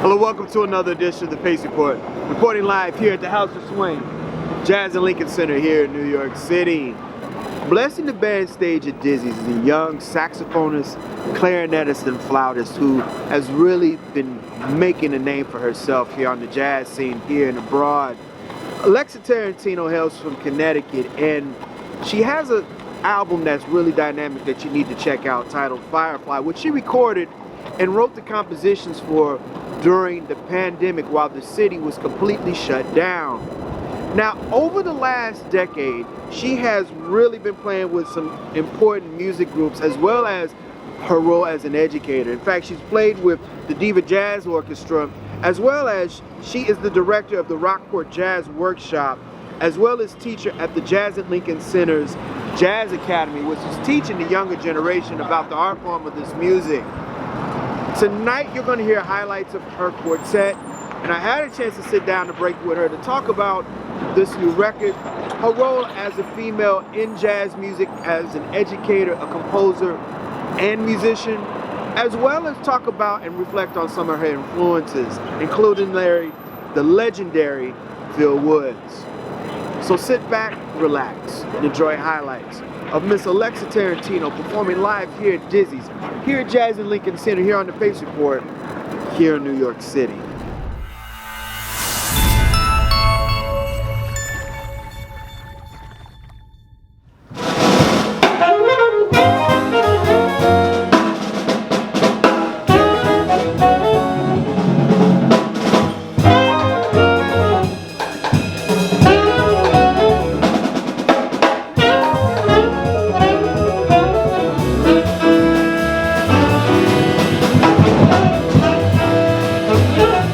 Hello, welcome to another edition of the Pace Report. Reporting live here at the House of Swing, Jazz and Lincoln Center here in New York City. Blessing the band stage at Dizzy's is a young saxophonist, clarinetist, and flautist who has really been making a name for herself here on the jazz scene here and abroad. Alexa Tarantino hails from Connecticut, and she has an album that's really dynamic that you need to check out titled Firefly, which she recorded and wrote the compositions for during the pandemic while the city was completely shut down. Now, over the last decade, she has really been playing with some important music groups as well as her role as an educator. In fact, she's played with the Diva Jazz Orchestra, as well as she is the director of the Rockport Jazz Workshop, as well as teacher at the Jazz at Lincoln Center's Jazz Academy, which is teaching the younger generation about the art form of this music. Tonight you're going to hear highlights of her quartet, and I had a chance to sit down to break with her to talk about this new record, her role as a female in jazz music, as an educator, a composer, and musician, as well as talk about and reflect on some of her influences, including the legendary Phil Woods. So sit back, relax, and enjoy highlights of Miss Alexa Tarantino performing live here at Dizzy's, here at Jazz and Lincoln Center, here on the Pace Report, here in New York City. Yeah.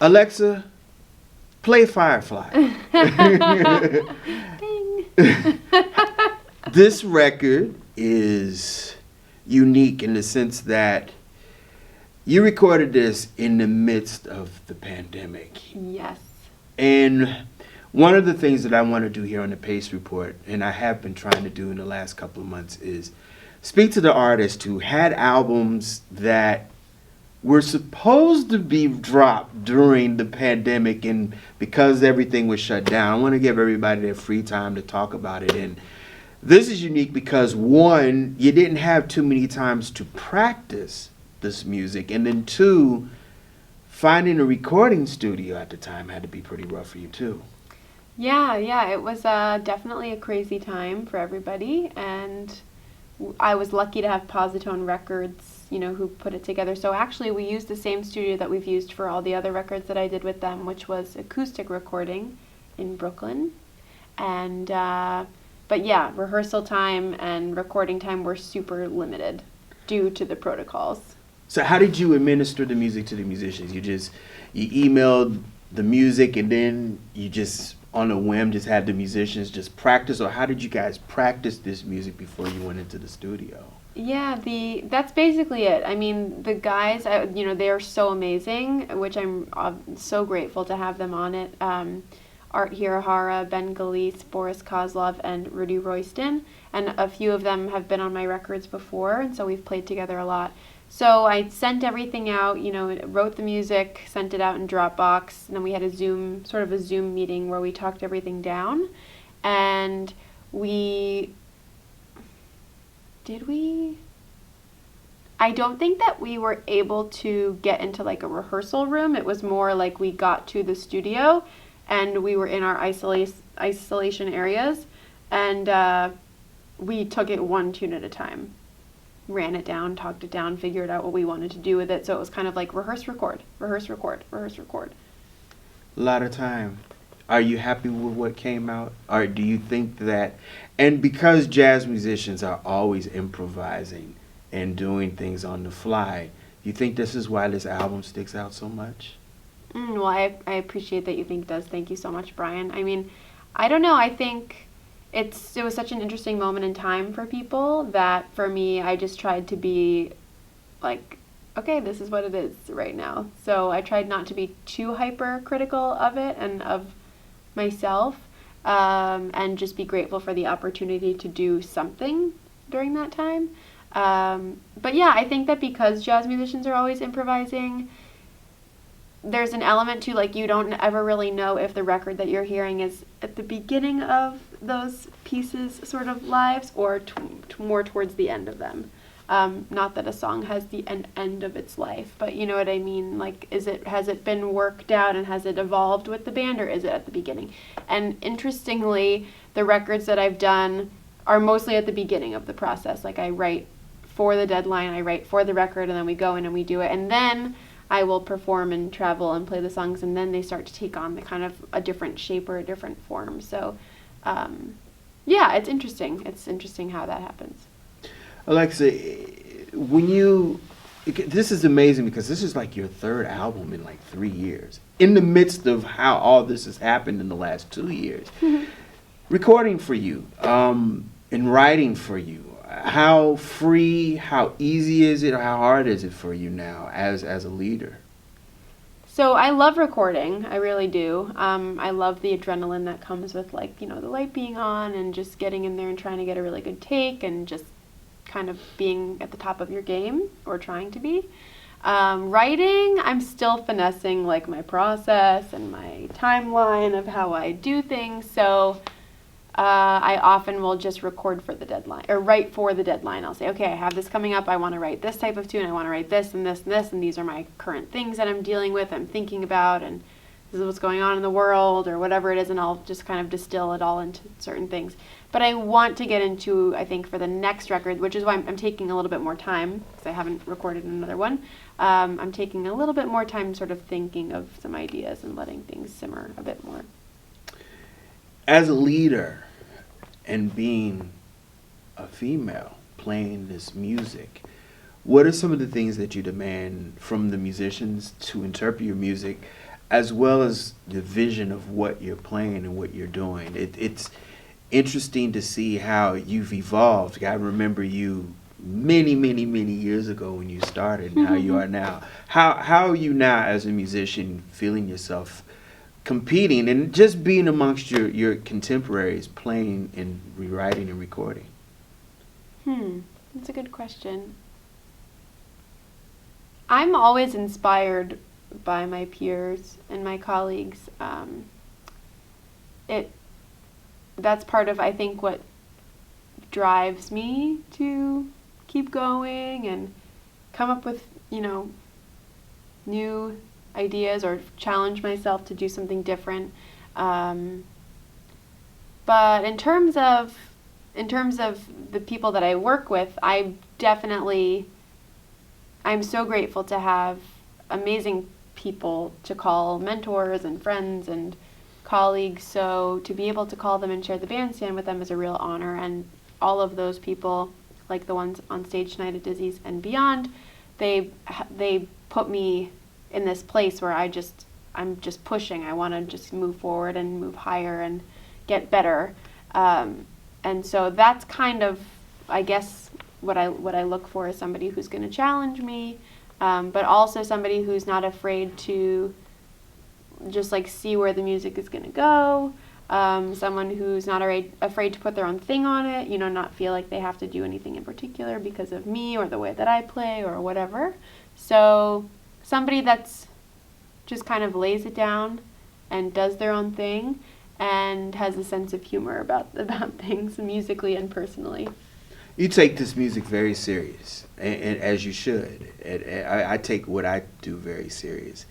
Alexa, play Firefly. Ding. This record is unique in the sense that you recorded this in the midst of the pandemic. Yes. And one of the things that I want to do here on the Pace Report, and I have been trying to do in the last couple of months, is speak to the artists who had albums that were supposed to be dropped during the pandemic, and because everything was shut down, I want to give everybody their free time to talk about it. And this is unique because, one, you didn't have too many times to practice this music, and then two, finding a recording studio at the time had to be pretty rough for you too. Yeah, it was definitely a crazy time for everybody, and I was lucky to have Positone Records, who put it together. So actually we used the same studio that we've used for all the other records that I did with them, which was acoustic recording in Brooklyn. And but yeah, rehearsal time and recording time were super limited due to the protocols. So how did you administer the music to the musicians? You emailed the music and then you just on a whim just had the musicians just practice, or how did you guys practice this music before you went into the studio? Yeah, that's basically it. I mean, the guys, they are so amazing, which I'm so grateful to have them on it. Art Hirahara, Ben Galise, Boris Kozlov, and Rudy Royston, and a few of them have been on my records before, and so we've played together a lot. So I sent everything out, wrote the music, sent it out in Dropbox, and then we had a Zoom meeting where we talked everything down. And I don't think that we were able to get into like a rehearsal room. It was more like we got to the studio and we were in our isolation areas, and we took it one tune at a time. Ran it down, talked it down, figured out what we wanted to do with it. So it was kind of like rehearse, record, rehearse, record, rehearse, record. A lot of time. Are you happy with what came out? Or do you think that, and because jazz musicians are always improvising and doing things on the fly, do you think this is why this album sticks out so much? Well, I appreciate that you think it does. Thank you so much, Brian. I mean, I don't know. I think it was such an interesting moment in time for people that for me, I just tried to be like, okay, this is what it is right now. So I tried not to be too hypercritical of it and of myself, and just be grateful for the opportunity to do something during that time. But yeah, I think that because jazz musicians are always improvising, there's an element to like you don't ever really know if the record that you're hearing is at the beginning of those pieces sort of lives or more towards the end of them. Not that a song has the end of its life, but you know what I mean? Like, has it been worked out and has it evolved with the band, or is it at the beginning? And interestingly, the records that I've done are mostly at the beginning of the process. Like I write for the deadline, I write for the record, and then we go in and we do it. And then I will perform and travel and play the songs, and then they start to take on the kind of a different shape or a different form. So, yeah, it's interesting. It's interesting how that happens. Alexa, this is amazing because this is like your third album in like 3 years. In the midst of how all this has happened in the last 2 years, recording for you, and writing for you, how free, how easy is it, or how hard is it for you now as a leader? So I love recording, I really do. I love the adrenaline that comes with like, the light being on and just getting in there and trying to get a really good take and just kind of being at the top of your game, or trying to be. Writing, I'm still finessing like my process and my timeline of how I do things. So I often will just record for the deadline, or write for the deadline. I'll say, okay, I have this coming up. I want to write this type of tune. I want to write this and this and this, and these are my current things that I'm dealing with, I'm thinking about, and this is what's going on in the world, or whatever it is, and I'll just kind of distill it all into certain things. But I want to get into, I think, for the next record, which is why I'm taking a little bit more time, because I haven't recorded another one. I'm taking a little bit more time sort of thinking of some ideas and letting things simmer a bit more. As a leader and being a female playing this music, what are some of the things that you demand from the musicians to interpret your music as well as the vision of what you're playing and what you're doing. It's interesting to see how you've evolved. I remember you many, many, many years ago when you started and how you are now. How are you now as a musician feeling yourself competing and just being amongst your contemporaries playing and rewriting and recording? That's a good question. I'm always inspired by my peers and my colleagues. That's part of, I think, what drives me to keep going and come up with, new ideas or challenge myself to do something different. But in terms of the people that I work with, I'm so grateful to have amazing people to call mentors and friends and colleagues. So to be able to call them and share the bandstand with them is a real honor. And all of those people, like the ones on stage tonight at Dizzy's and beyond, they put me in this place where I'm just pushing. I want to just move forward and move higher and get better. And so that's kind of, I guess, what I look for is somebody who's going to challenge me, but also somebody who's not afraid to just like see where the music is going to go. Someone who's not afraid to put their own thing on it, not feel like they have to do anything in particular because of me or the way that I play or whatever. So somebody that's just kind of lays it down and does their own thing and has a sense of humor about things musically and personally. You take this music very serious, and as you should. I take what I do very serious.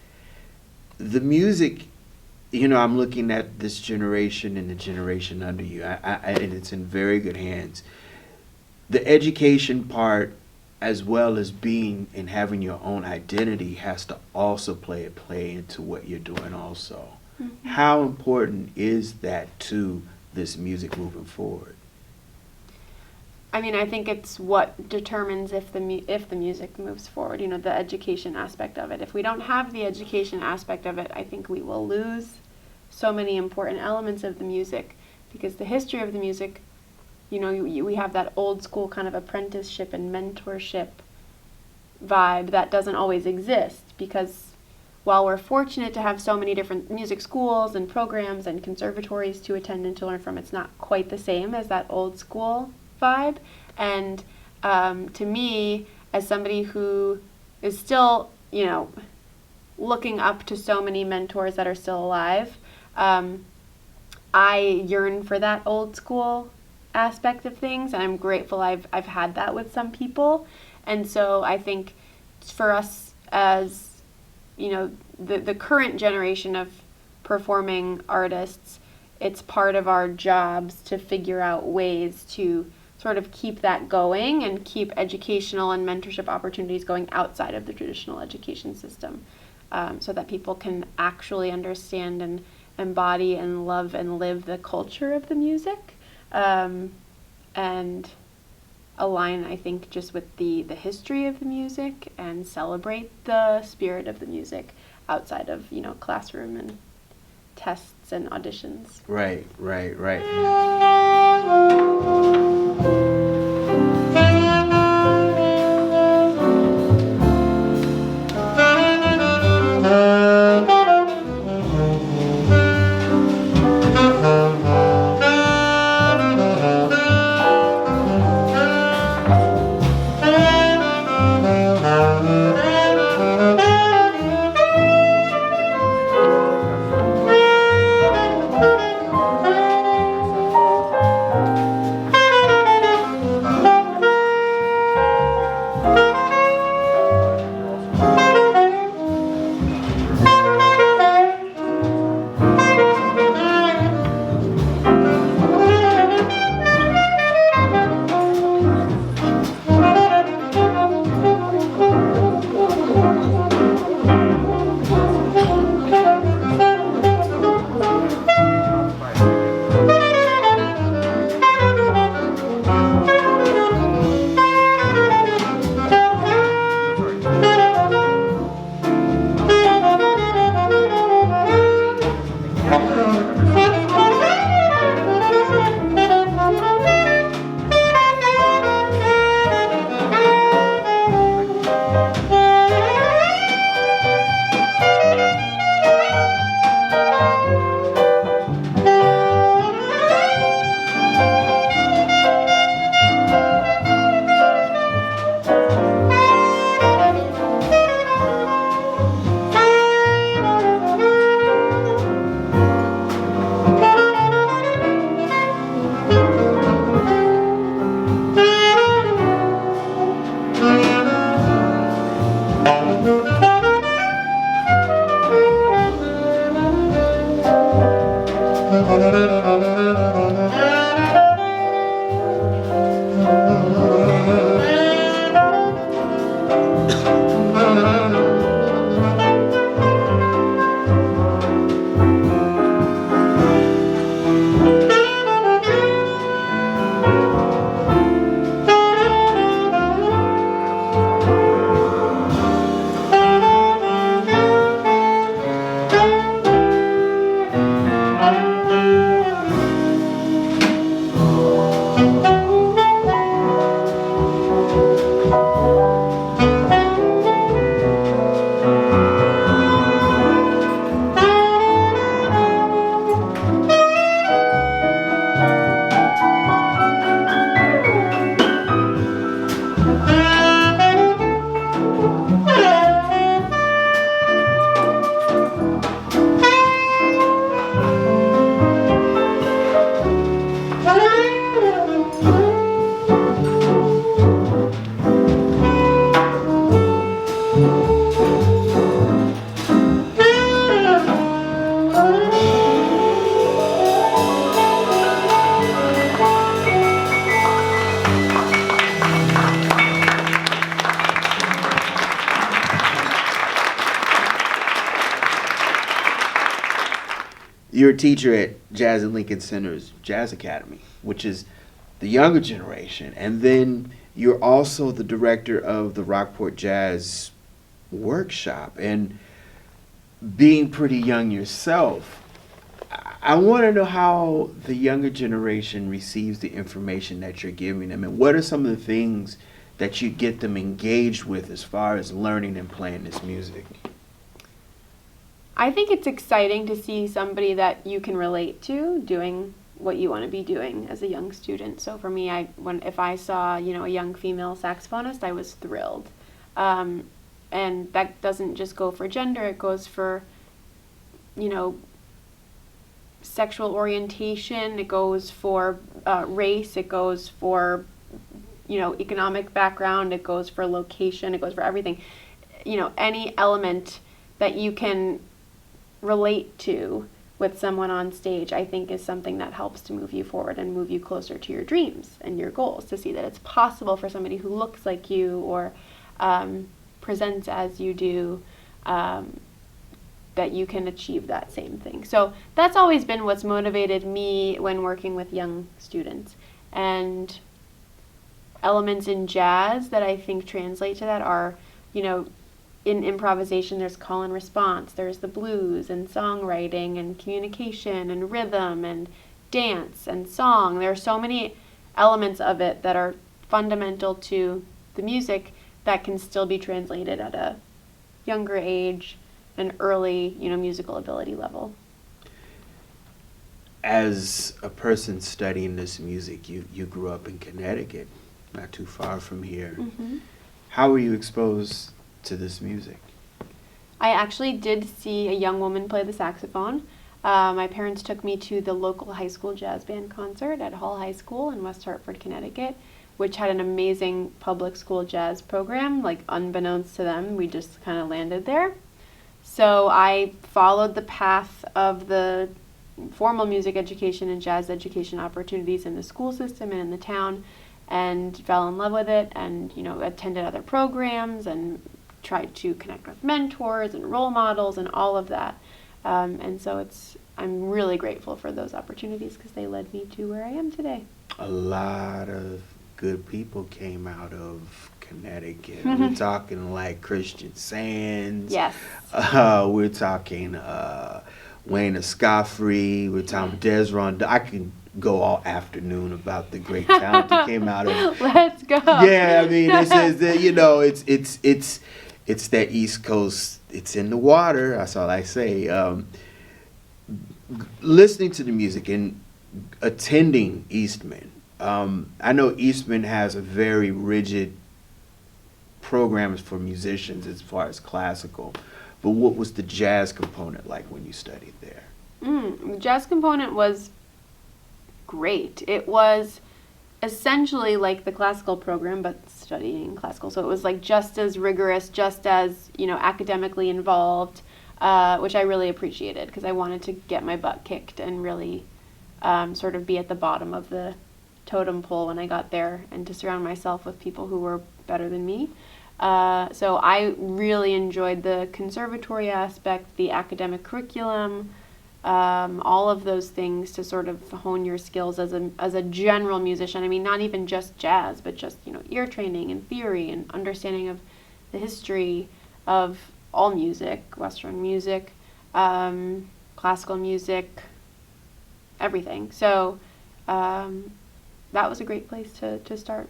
The music, I'm looking at this generation and the generation under you, and it's in very good hands. The education part, as well as being and having your own identity, has to also play into what you're doing also. Mm-hmm. How important is that to this music moving forward? I think it's what determines if the music moves forward, the education aspect of it. If we don't have the education aspect of it, I think we will lose so many important elements of the music, because the history of the music, we have that old school kind of apprenticeship and mentorship vibe that doesn't always exist, because while we're fortunate to have so many different music schools and programs and conservatories to attend and to learn from, it's not quite the same as that old school vibe. And to me, as somebody who is still, looking up to so many mentors that are still alive, I yearn for that old school aspect of things, and I'm grateful I've had that with some people. And so I think for us as the current generation of performing artists, it's part of our jobs to figure out ways to sort of keep that going and keep educational and mentorship opportunities going outside of the traditional education system, so that people can actually understand and embody and love and live the culture of the music, and align, I think, just with the history of the music and celebrate the spirit of the music outside of, classroom and tests and auditions. Right. You're a teacher at Jazz and Lincoln Center's Jazz Academy, which is the younger generation. And then you're also the director of the Rockport Jazz Workshop. And being pretty young yourself, I want to know how the younger generation receives the information that you're giving them. And what are some of the things that you get them engaged with as far as learning and playing this music? I think it's exciting to see somebody that you can relate to doing what you want to be doing as a young student. So for me, if I saw a young female saxophonist, I was thrilled. And that doesn't just go for gender; it goes for sexual orientation. It goes for race. It goes for economic background. It goes for location. It goes for everything. Any element that you can relate to with someone on stage, I think is something that helps to move you forward and move you closer to your dreams and your goals, to see that it's possible for somebody who looks like you or presents as you do, that you can achieve that same thing. So that's always been what's motivated me when working with young students. And elements in jazz that I think translate to that are, in improvisation, there's call and response, there's the blues and songwriting and communication and rhythm and dance and song. There are so many elements of it that are fundamental to the music that can still be translated at a younger age and early, musical ability level. As a person studying this music, you grew up in Connecticut, not too far from here. Mm-hmm. How were you exposed to this music? I actually did see a young woman play the saxophone. My parents took me to the local high school jazz band concert at Hall High School in West Hartford, Connecticut, which had an amazing public school jazz program. Like, unbeknownst to them, we just kind of landed there. So I followed the path of the formal music education and jazz education opportunities in the school system and in the town, and fell in love with it, and attended other programs and tried to connect with mentors and role models and all of that. And so I'm really grateful for those opportunities because they led me to where I am today. A lot of good people came out of Connecticut. We're talking like Christian Sands. Yes. We're talking Wayne Escoffery. We're talking Desron. I can go all afternoon about the great talent that came out of. Let's go. Yeah, I mean, this is it's that East Coast. It's in the water. That's all I say. Listening to the music and attending Eastman. I know Eastman has a very rigid programs for musicians as far as classical, but what was the jazz component like when you studied there? The jazz component was great. It was essentially like the classical program, but studying classical. So it was like just as rigorous, just as academically involved. which I really appreciated because I wanted to get my butt kicked and really sort of be at the bottom of the totem pole when I got there, and to surround myself with people who were better than me. So I really enjoyed the conservatory aspect, the academic curriculum, all of those things to sort of hone your skills as a general musician. I mean, not even just jazz, but just, ear training and theory and understanding of the history of all music, Western music, classical music, everything. So that was a great place to start.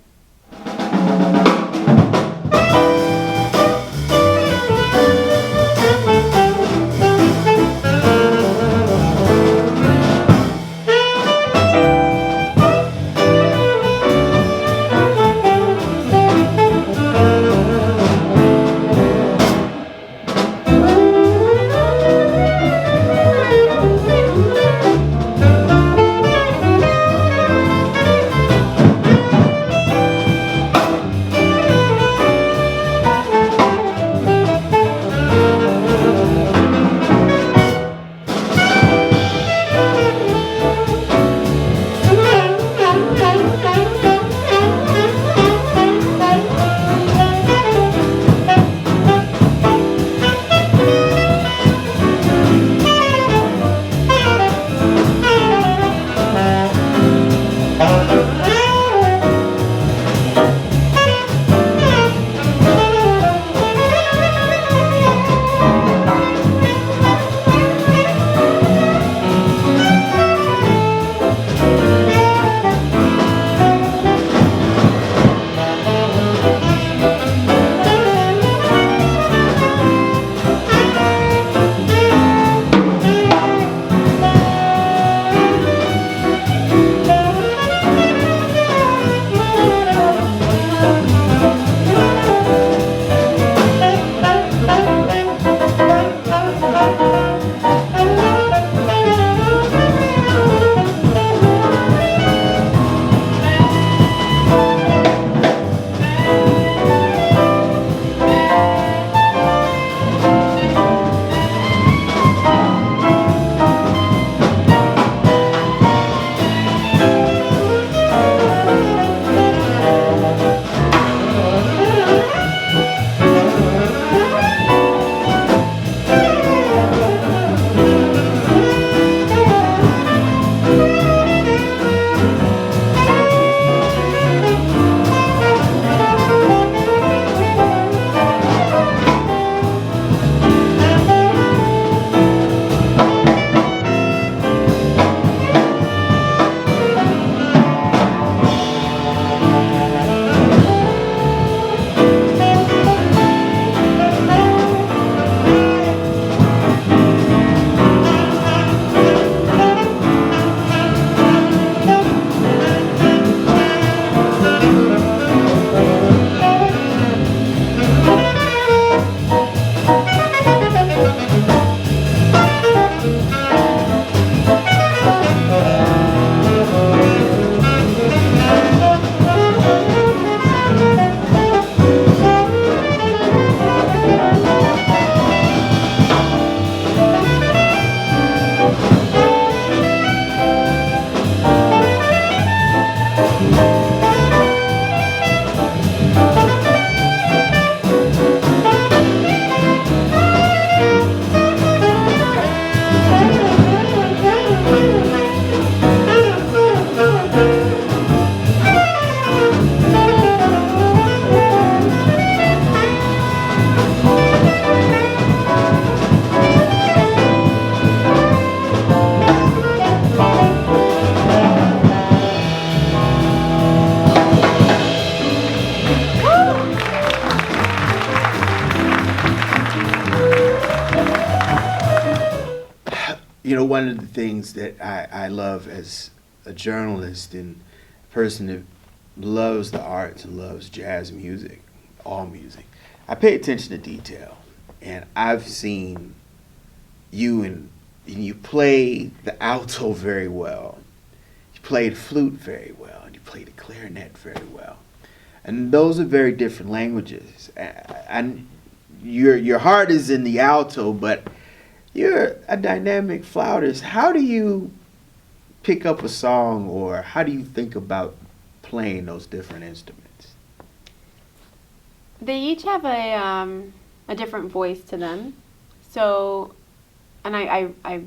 One of the things that I love as a journalist and a person that loves the arts and loves jazz music, all music, I pay attention to detail. And I've seen you and you play the alto very well. You play the flute very well. And you play the clarinet very well. And those are very different languages. And your heart is in the alto, but You're a dynamic flautist. How do you pick up a song, or how do you think about playing those different instruments? They each have a different voice to them. So, and I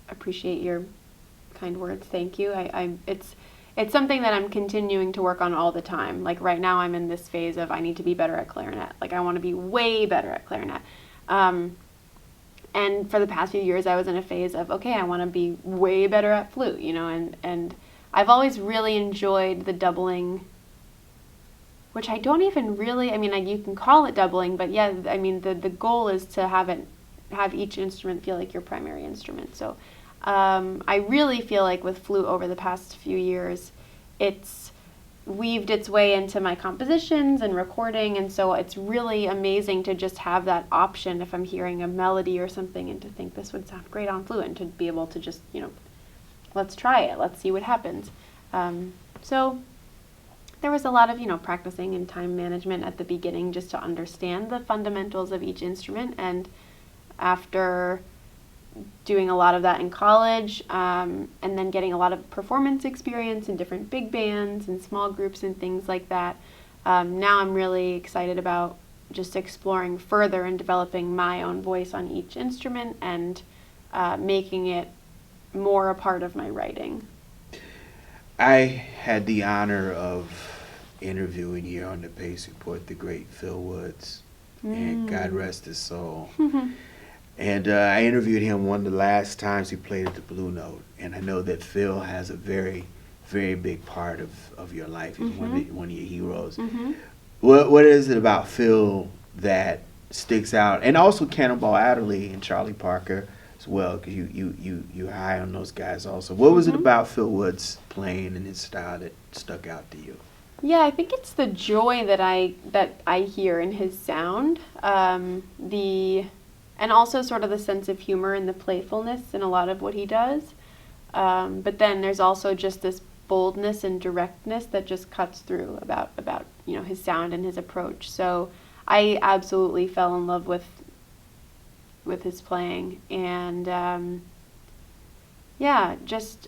appreciate your kind words. Thank you. It's something that I'm continuing to work on all the time. Like right now I'm in this phase of I need to be better at clarinet. Like I want to be way better at clarinet. And for the past few years I was in a phase of, okay, I want to be way better at flute, and I've always really enjoyed the doubling, which I don't even really, I mean, like you can call it doubling, but yeah, I mean, the goal is to have each instrument feel like your primary instrument. So I really feel like with flute over the past few years, it's weaved its way into my compositions and recording, and so it's really amazing to just have that option if I'm hearing a melody or something and to think this would sound great on flute, and to be able to just, let's try it, let's see what happens. So there was a lot of, practicing and time management at the beginning just to understand the fundamentals of each instrument, and after doing a lot of that in college, and then getting a lot of performance experience in different big bands and small groups and things like that. Now I'm really excited about just exploring further and developing my own voice on each instrument and making it more a part of my writing. I had the honor of interviewing here on the Pace Report the great Phil Woods, and God rest his soul. And I interviewed him one of the last times he played at the Blue Note, and I know that Phil has a very, very big part of your life. He's one of your heroes. What is it about Phil that sticks out? And also Cannonball Adderley and Charlie Parker as well, because you're high on those guys also. What was it about Phil Woods playing and his style that stuck out to you? Yeah, I think it's the joy that I hear in his sound. And also sort of the sense of humor and the playfulness in a lot of what he does. But then there's also just this boldness and directness that just cuts through about his sound and his approach. So I absolutely fell in love with his playing. And just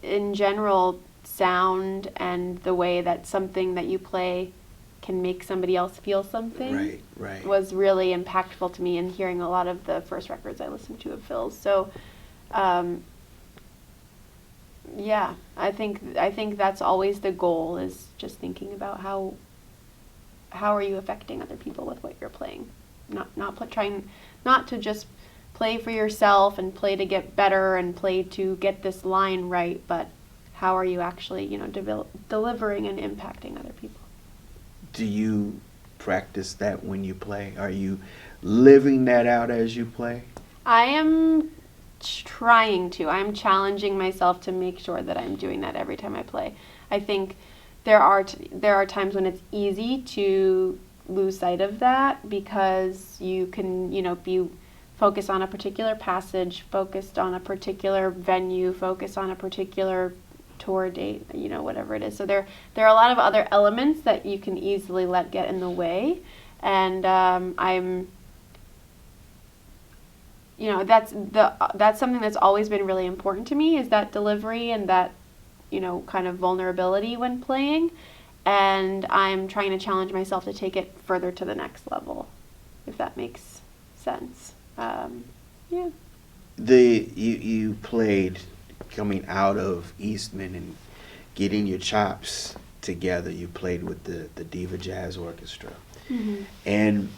in general, sound and the way that something that you play can make somebody else feel something was really impactful to me in hearing a lot of the first records I listened to of Phil's. So I think that's always the goal, is just thinking about how are you affecting other people with what you're playing, trying not to just play for yourself and play to get better and play to get this line right, but how are you actually delivering and impacting other people. Do you practice that when you play? Are you living that out as you play? I am trying to. I'm challenging myself to make sure that I'm doing that every time I play. I think there are times when it's easy to lose sight of that, because you can, be focused on a particular passage, focused on a particular venue, focused on a particular tour date, whatever it is. So there are a lot of other elements that you can easily let get in the way, and that's something that's always been really important to me, is that delivery and that kind of vulnerability when playing, and I'm trying to challenge myself to take it further to the next level, if that makes sense. You played coming out of Eastman and getting your chops together. You played with the Diva Jazz Orchestra. And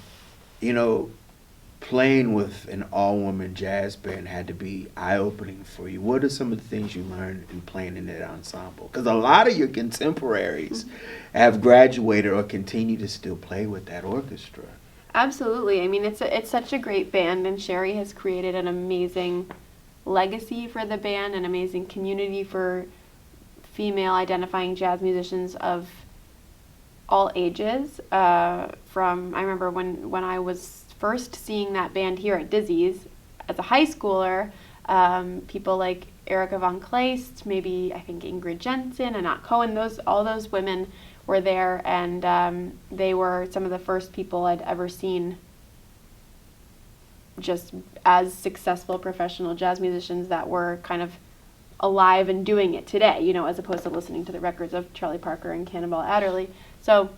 playing with an all-woman jazz band had to be eye-opening for you. What are some of the things you learned in playing in that ensemble? Because a lot of your contemporaries have graduated or continue to still play with that orchestra. Absolutely. I mean, it's such a great band, and Sherry has created an amazing legacy for the band, an amazing community for female identifying jazz musicians of all ages. I remember when I was first seeing that band here at Dizzy's as a high schooler, people like Erica Von Kleist, maybe I think Ingrid Jensen, Anat Cohen, all those women were there, and they were some of the first people I'd ever seen just as successful professional jazz musicians that were kind of alive and doing it today, you know, as opposed to listening to the records of Charlie Parker and Cannonball Adderley. So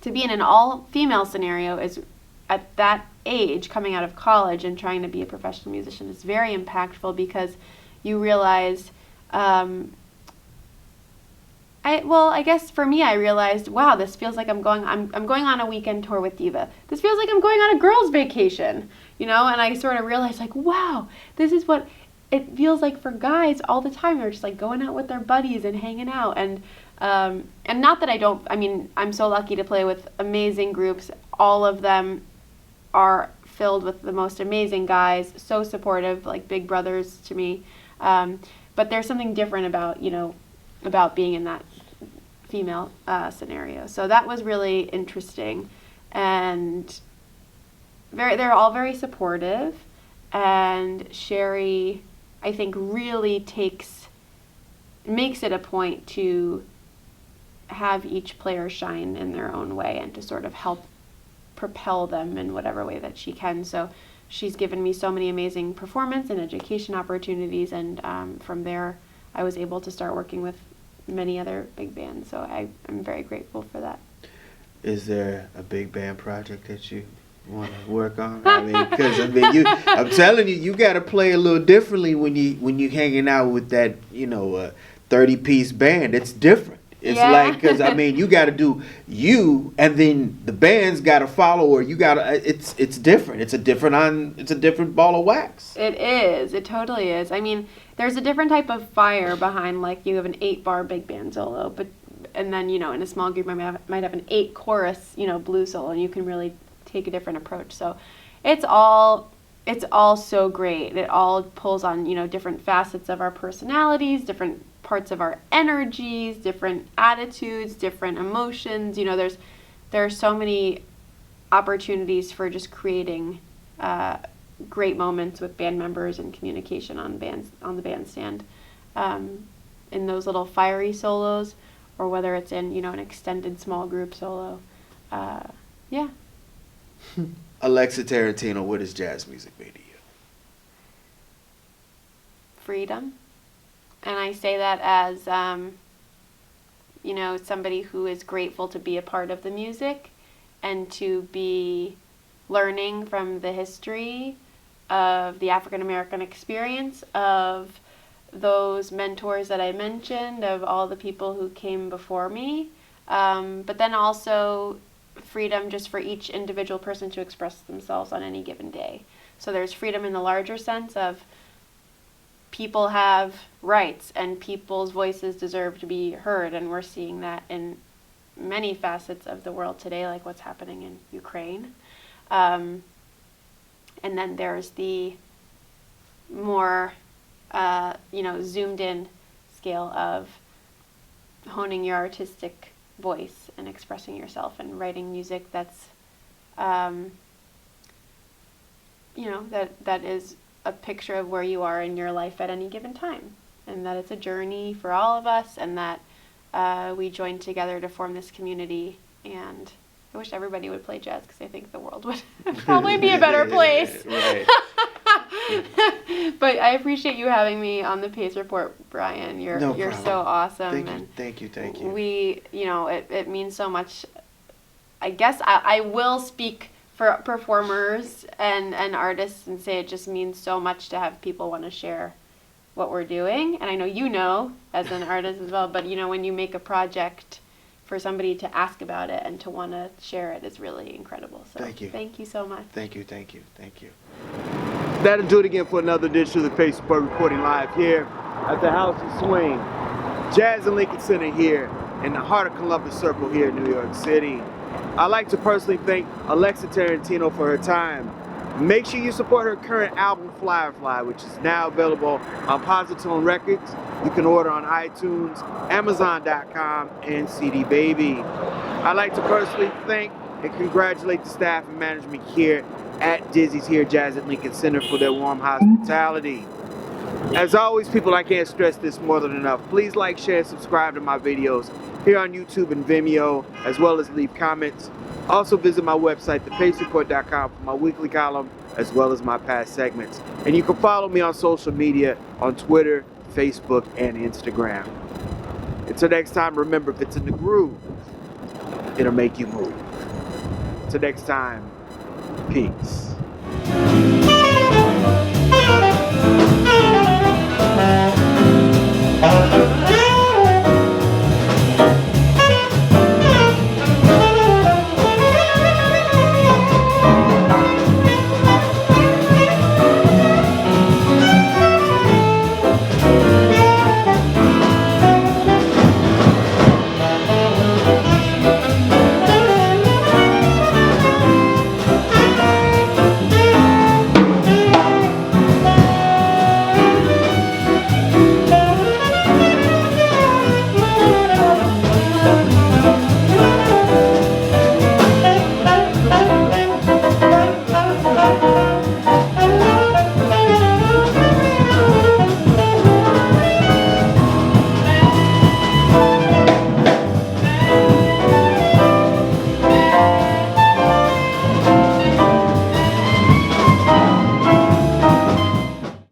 to be in an all-female scenario is, at that age, coming out of college and trying to be a professional musician, is very impactful, because you realize, I guess for me, I realized, wow, this feels like I'm going on a weekend tour with Diva. This feels like I'm going on a girls' vacation, you know? And I sort of realized, like, wow, this is what it feels like for guys all the time. They're just like going out with their buddies and hanging out. And not that I'm so lucky to play with amazing groups. All of them are filled with the most amazing guys, so supportive, like big brothers to me. But there's something different about, you know, about being in that female scenario. So that was really interesting, and they're all very supportive. And Sherry, I think, really makes it a point to have each player shine in their own way and to sort of help propel them in whatever way that she can. So she's given me so many amazing performance and education opportunities, and from there I was able to start working with many other big bands. So I'm very grateful for that. Is there a big band project that you want to work on? I mean, because I'm telling you, you got to play a little differently when you hanging out with that, you know, 30-piece band. It's different. It's like, because I mean, you got to do you, and then the band's got to follow, or you got to. It's different. It's a different ball of wax. It is. It totally is. I mean, there's a different type of fire behind, like, you have an 8-bar big band solo, and then, you know, in a small group I might have an 8-chorus, you know, blues solo, and you can really take a different approach. So it's all so great. It all pulls on, you know, different facets of our personalities, different parts of our energies, different attitudes, different emotions. You know, there are so many opportunities for just creating great moments with band members and communication on the bandstand, in those little fiery solos, or whether it's in, you know, an extended small group solo. Yeah. Alexa Tarantino, what does jazz music mean to you? Freedom. And I say that as, you know, somebody who is grateful to be a part of the music and to be learning from the history of the African American experience, of those mentors that I mentioned, of all the people who came before me, but then also freedom just for each individual person to express themselves on any given day. So there's freedom in the larger sense of people have rights and people's voices deserve to be heard, and we're seeing that in many facets of the world today, like what's happening in Ukraine. And then there's the more, you know, zoomed in scale of honing your artistic voice and expressing yourself and writing music that's, you know, that is a picture of where you are in your life at any given time, and that it's a journey for all of us, and that we join together to form this community. And I wish everybody would play jazz, because I think the world would probably be a better place. Right. But I appreciate you having me on the Pace Report, Brian. You're so awesome. Thank you. We, you know, it means so much. I guess I will speak for performers and artists and say it just means so much to have people want to share what we're doing. And I know you know, as an artist as well, but you know, when you make a project, for somebody to ask about it and to want to share it is really incredible. So thank you. Thank you so much. Thank you. That'll do it again for another edition of the Pace Report, reporting live here at the House of Swing, Jazz and Lincoln Center here in the heart of Columbus Circle here in New York City. I'd like to personally thank Alexa Tarantino for her time. Make sure you support her current album, Firefly, which is now available on Positone Records. You can order on iTunes, Amazon.com, and CD Baby. I'd like to personally thank and congratulate the staff and management here at Dizzy's here, Jazz at Lincoln Center, for their warm hospitality. As always, people, I can't stress this more than enough. Please like, share, and subscribe to my videos here on YouTube and Vimeo, as well as leave comments. Also visit my website, thepacereport.com, for my weekly column, as well as my past segments. And you can follow me on social media on Twitter, Facebook, and Instagram. Until next time, remember, if it's in the groove, it'll make you move. Until next time, peace.